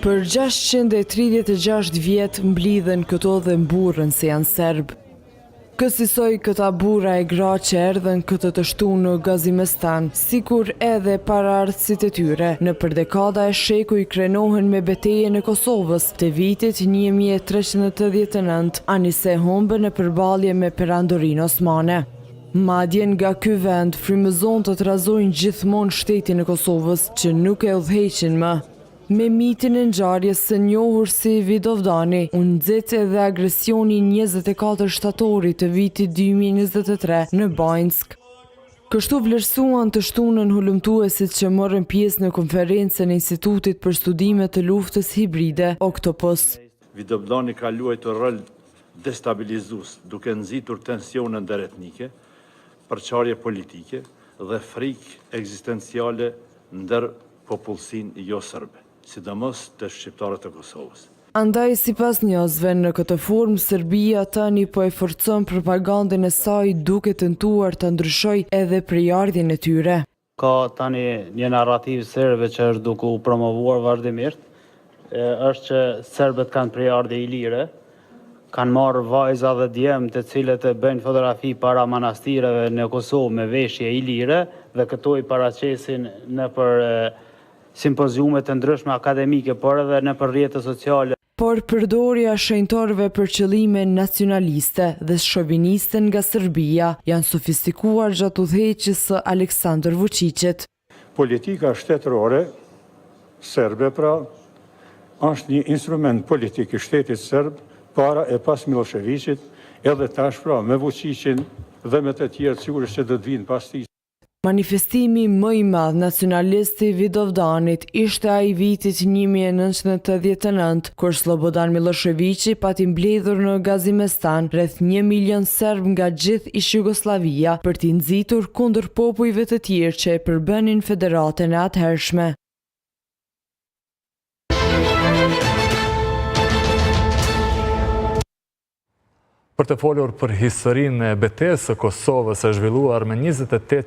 Për 636 vjet mblidhen këto dhe mburren se janë serb. Kësaj këta burra e gra që erdhen këtë të shtunë në Gazimestan, sikur edhe paraardhësit e tyre, në për dekada e sheku i krenohen me betejën e Kosovës të vitit 1389, anise humbën në përballje me Perandorinë Osmane. Madje nga ky vend frymëzon të trazojnë gjithmonë shtetin e Kosovës, që nuk e udhëheqin më. Me mitin e ngjarjes së njohur si Vidovdani, u nxit edhe agresioni 24 shtatorit të vitit 2023 në Bajnsk. Kështu vlerësuan të shtunën hulumtuesit që morën pjesë në konferencën e Institutit për Studime të Luftës Hibride, Oktopos. Vidovdani ka luajtur rol destabilizues, duke nxitur tensione ndëretnike, përçarje politike dhe frikë ekzistenciale ndër popullsinë jo serbe, sidomos të shqiptarët e Kosovës. Andaj, sipas njerëzve, në këtë formë Serbia tani po e forcon propagandën e saj duke tentuar të ndryshojë edhe prejardhjen e tyre. Ka tani një narrativ serbe që është duke u promovuar vazhdimisht, është që serbët kanë prejardhje ilire, kanë marrë vajza dhe djemë të cilët e bëjnë fotografi para manastireve në Kosovë me veshje ilire dhe këto i paraqesin në për simpoziume të ndryshme akademike, por edhe në për rrjetet sociale. Por përdorja shenjtorëve për qëllime nacionaliste dhe shoviniste nga Serbia janë sofistikuar gjatë udhëheqjes së Aleksandar Vučićit. Politika shtetërore serbe pra është një instrument politik i shtetit serb para e pas Miloševićit, edhe tash pra me Vučićin dhe me të tjerë sigurisht që do të vinë pas tij. Manifestimi më i madh nacionalist i Vidovdanit ishte ai vitit 1989, kur Slobodan Miloševići pati mbledhur në Gazimestan rreth 1 milion serb nga gjithë ish-Jugosllavia për t'i nxitur kundër popujve të tjerë që e përbënin federatën e atëhershme. Për të folur për historinë e betejës së Kosovës, e zhvilluar me 28